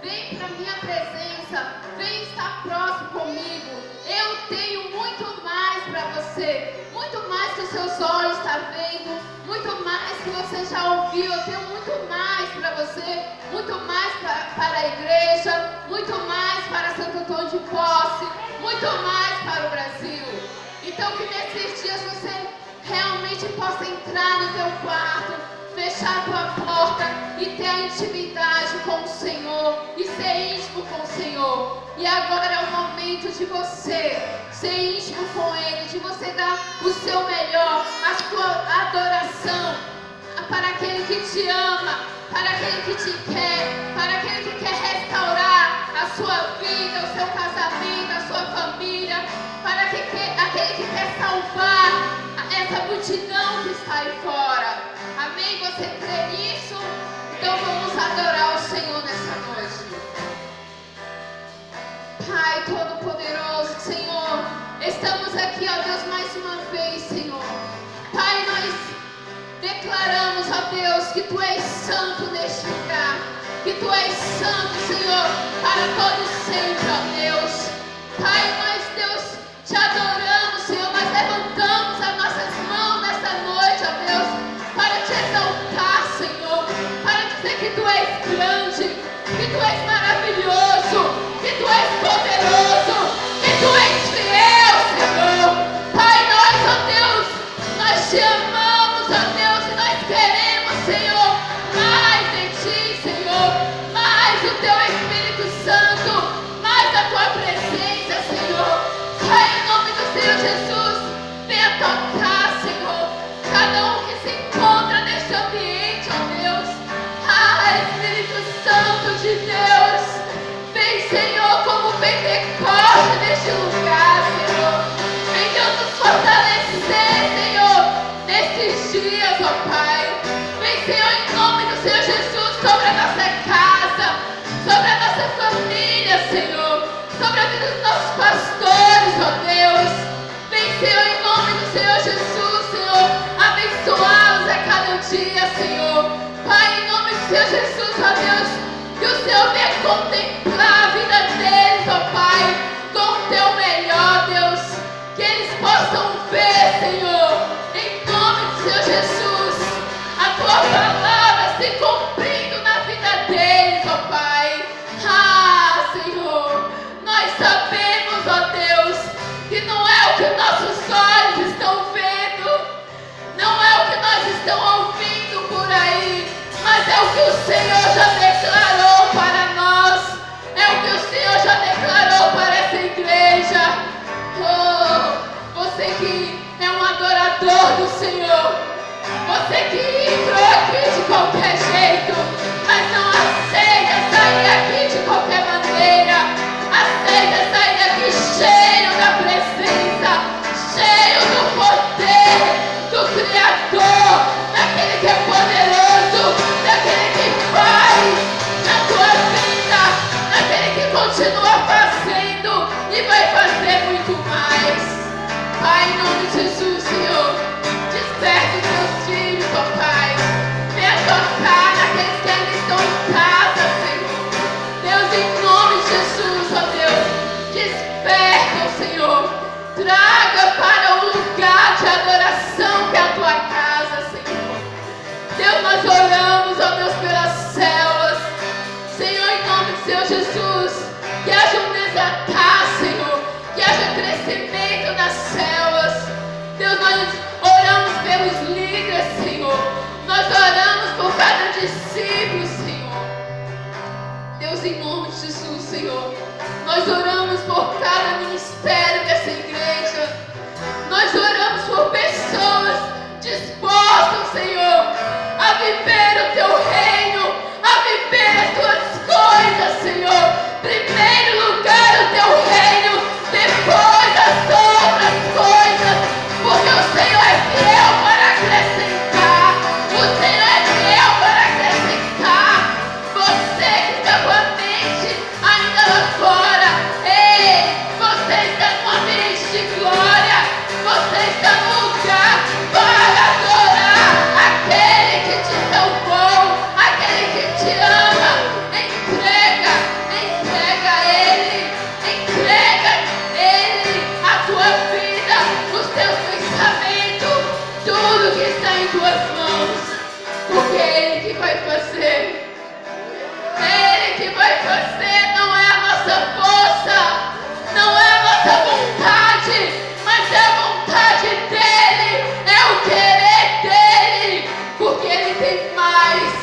Vem para minha presença, vem estar próximo comigo. Eu tenho muito mais para você, muito mais que os seus olhos estão vendo, muito mais que você já ouviu. Eu tenho muito mais para você, muito mais para a igreja, muito mais para Santo Antônio de Posse, muito mais para o Brasil. Então que nesses dias você realmente possa entrar no teu quarto, fechar a tua porta e ter a intimidade com o Senhor e ser íntimo com o Senhor. E agora é o momento de você ser íntimo com Ele, de você dar o seu melhor, a sua adoração para aquele que te ama, para aquele que te quer, para aquele que quer restaurar a sua vida, o seu casamento, a sua família, para aquele que quer salvar essa multidão que está aí fora. Amém? Você crê nisso? Então vamos adorar o Senhor nessa noite. Pai Todo-Poderoso, Senhor, estamos aqui, ó Deus, mais uma vez, Senhor. Pai, nós declaramos, ó Deus, que Tu és santo neste lugar, que Tu és santo, Senhor, para todos sempre, ó Deus. Pai, nós, Deus, te adoramos, Senhor, nós levantamos as nossas mãos nesta noite, ó Deus, para te exaltar, Senhor, para dizer que Tu és grande, que Tu és maravilhoso, que Tu és poderoso, que Tu és fiel, Senhor. Pai, nós, ó Deus, nós te amamos, ó Deus, e nós queremos, Senhor, mais de Ti, Senhor, mais o Teu Espírito Santo, mais a Tua presença, Senhor. Pai, em nome do Senhor Jesus, venha tocar, Senhor, cada um que se encontra neste ambiente, ó Deus. Espírito Santo de Deus, vem, Senhor, como Pentecoste neste lugar, Senhor. Vem, Deus, nos fortalecer, Senhor, nesses dias, ó Pai. Vem, Senhor, em nome do Senhor Jesus, sobre a nossa casa, sobre a nossa família, Senhor, sobre a vida dos nossos pastores, ó Deus. Vem, Senhor, em nome do Senhor Jesus, Senhor, abençoá-los a cada dia, Senhor. Pai, em nome do Senhor Jesus, ó Deus, que o Senhor venha contemplar a vida deles, ó Pai, com o Teu melhor, Deus, que eles possam ver, Senhor, em nome do Senhor Jesus, a Tua palavra se cumprindo na vida deles, ó Pai. Senhor, nós sabemos, ó Deus, que não é o que nossos olhos estão vendo, não é o que nós estamos ouvindo por aí, mas é o que o Senhor já declarou para nós, é o que o Senhor já declarou para essa igreja. Você que é um adorador do Senhor, você que entrou aqui de qualquer jeito, mas não aceita sair aqui de qualquer maneira, aceita sair daqui cheio da presença, cheio do poder do Criador, daquele que é poderoso, daquele que faz na tua vida, daquele que continua fazendo e vai fazer muito mais. Pai, em nome de Jesus, Senhor, desperta os teus filhos, ó Pai, venha tocar naqueles que ainda estão em casa, Senhor. Deus, em nome de Jesus, ó Deus, desperta, Senhor, traga para o lugar de adoração que é a tua casa, Senhor. Deus, nós oramos, ó Deus, pelas células, Senhor, em nome do Senhor Jesus, que haja um desatar, Senhor, que haja crescimento nas células. Deus, nós oramos pelos líderes, Senhor, nós oramos por cada discípulo, Senhor. Deus, em nome de Jesus, Senhor, nós oramos por cada ministério dessa igreja, nós oramos por pessoas dispostas, Senhor, a viver o Teu reino, a viver as Tuas coisas, Senhor. Primeiro lugar o Teu reino, depois as outras coisas, porque o Senhor é fiel para acrescentar, o Senhor é fiel para acrescentar. Você que está com a mente ainda lá fora, ei, você está num ambiente de glória, você está no lugar para adorar aquele que te salvou. vai fazer não é a nossa força, não é a nossa vontade, mas é a vontade dEle, é o querer dEle, porque Ele tem mais,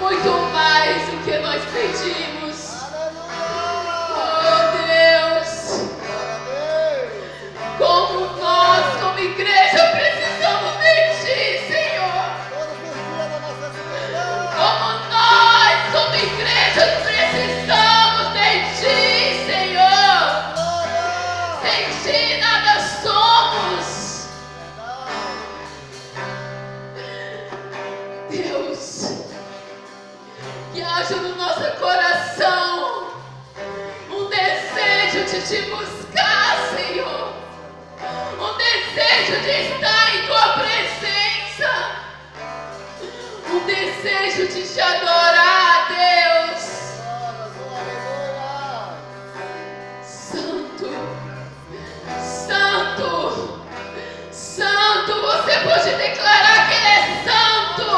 muito mais do que nós pedimos. Oh Deus, como nós, como igreja, precisamos de Ti, Senhor. Como nós, como igreja, precisamos de Ti, Senhor. Sem Ti nada somos. Deus, que haja no nosso coração um desejo de Te buscar, Senhor. Um desejo de estar em Tua presença. Um desejo de Te adorar, Deus. Santo, Santo, Santo, você pode declarar que Ele é santo.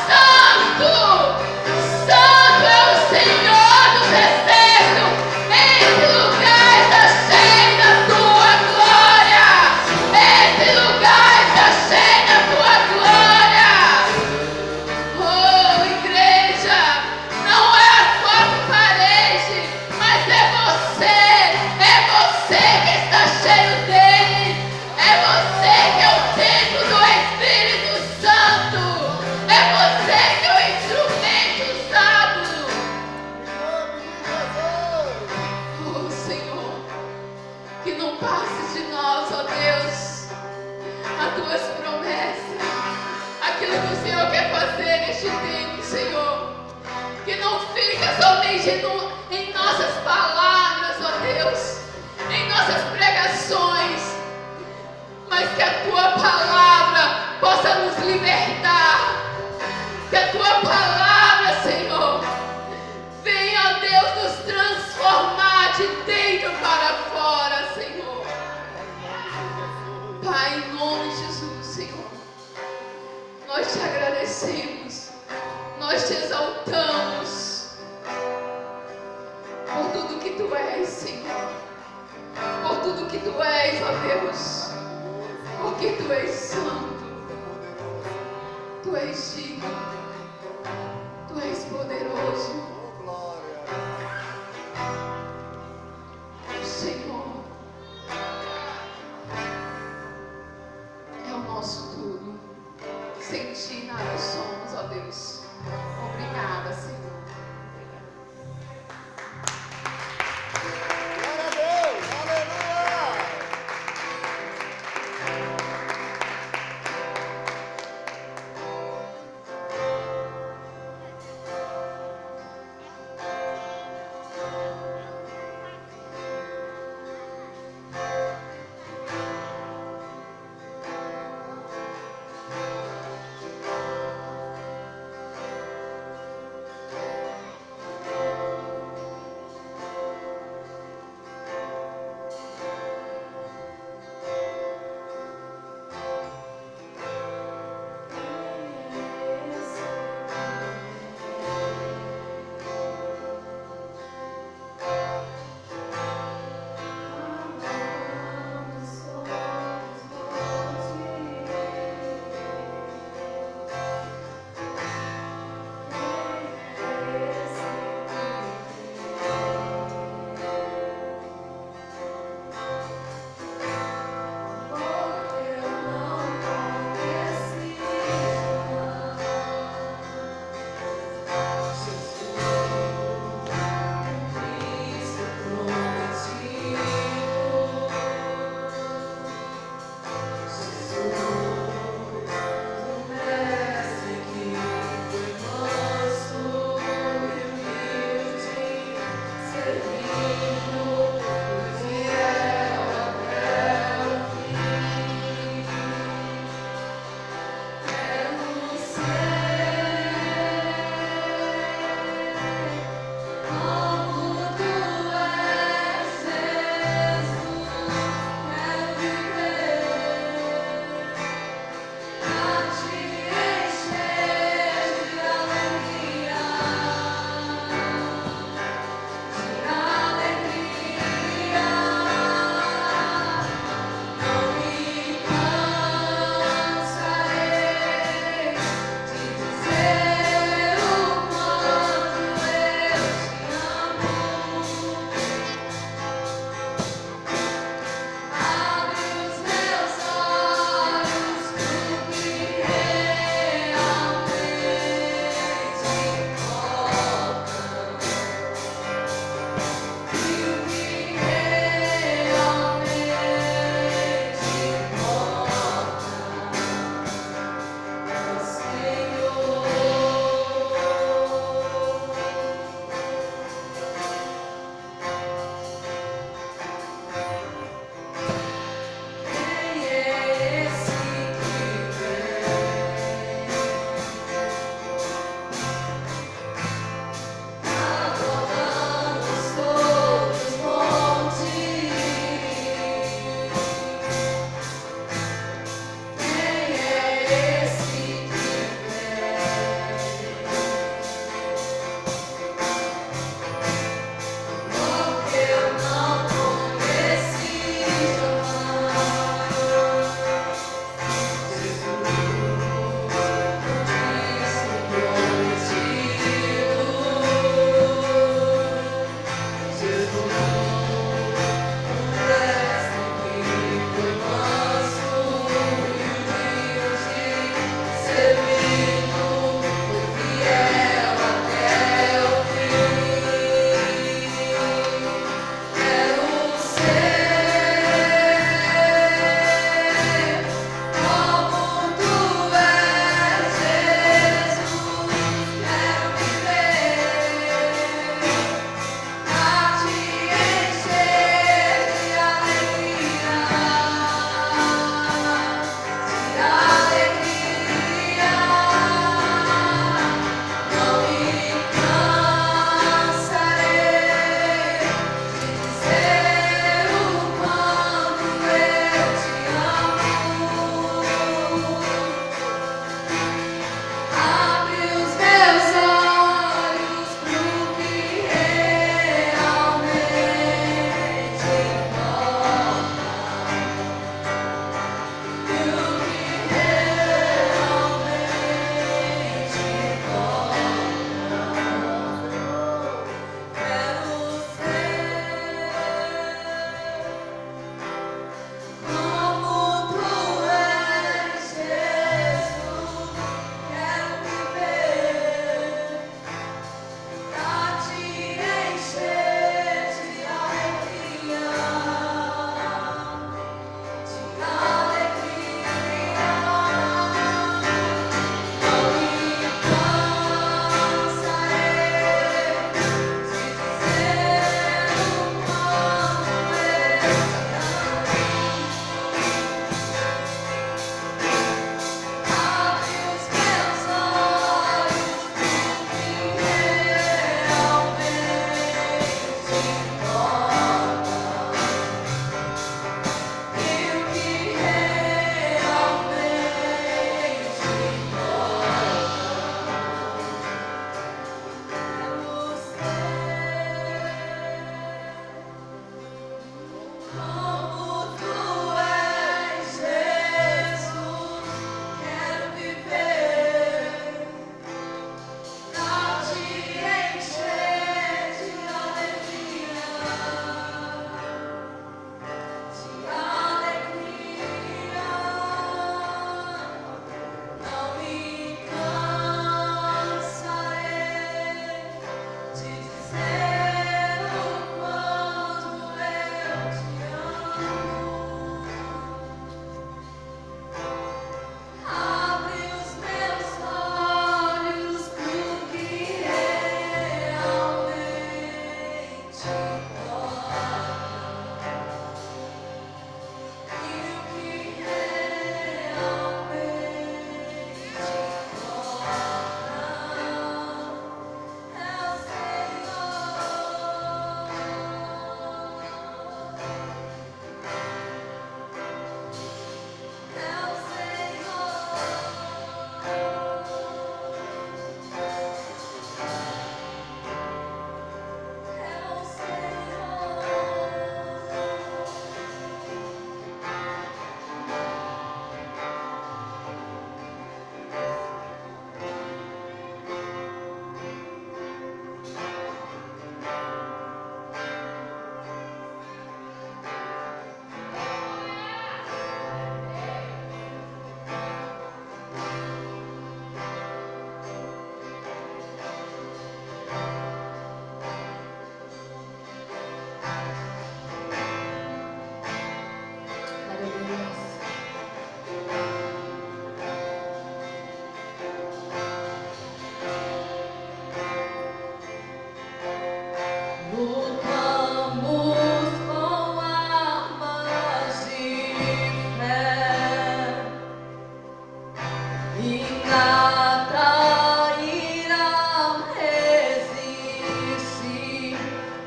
Santo, Santo é o Senhor dos exércitos. Esse lugar está cheio da Tua glória. Esse lugar está cheio da Tua glória. Oh, igreja, não é as quatro paredes, mas é você que está cheio dele, é você que é o templo do Espírito Santo, é você que é o instrumento usado. Oh, Senhor, que não passe de nós, ó Deus, as Tuas promessas, aquilo que o Senhor quer fazer neste tempo, Senhor. Que não fica somente em nossas palavras, ó Deus, em nossas pregações, mas que a Tua palavra possa nos libertar. Que a Tua palavra, Senhor, venha, ó Deus, nos transformar de dentro para fora, Senhor. Pai, em nome de Jesus, Senhor, nós Te agradecemos, nós Te exaltamos por tudo que Tu és, Senhor, por tudo que Tu és, ó Deus, porque Tu és santo, Tu és digno, Tu és poderoso. O Senhor é o nosso tudo. Sem Ti nada somos, ó Deus. Obrigada, Senhor. Glória a Deus, aleluia!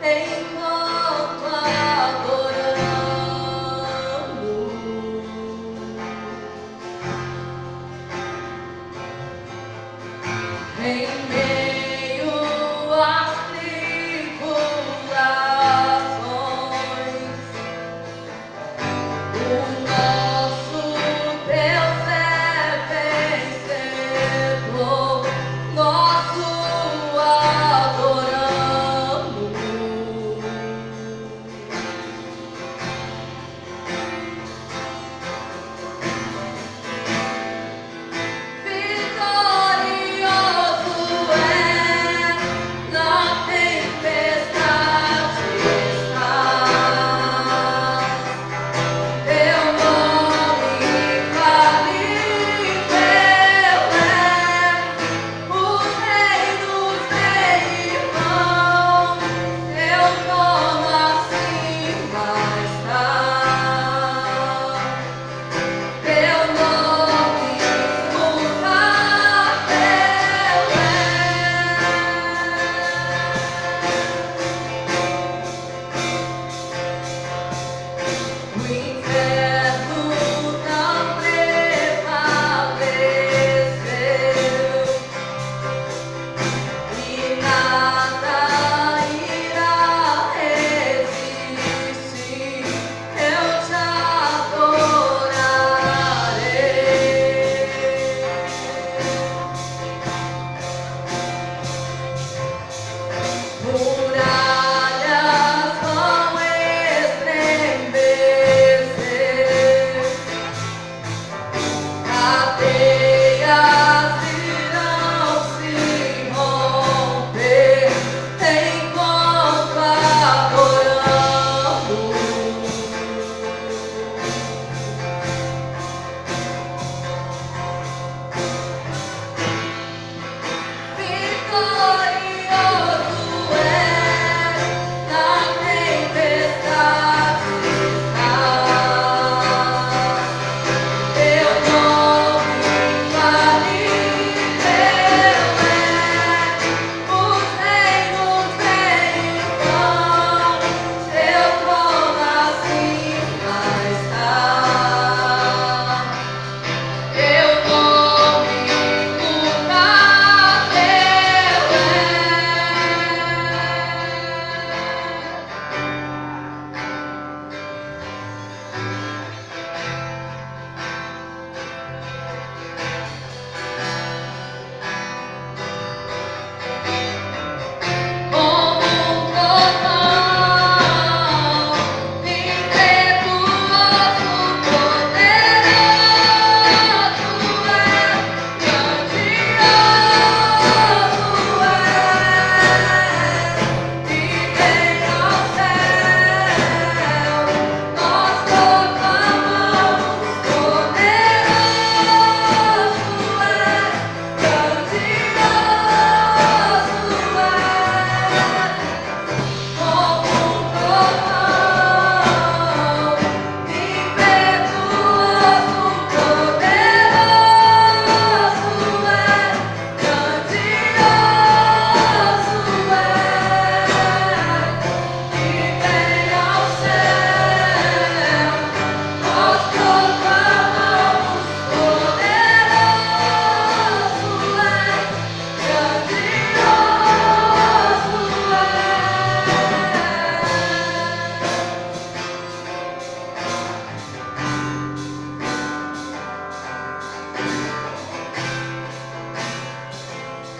em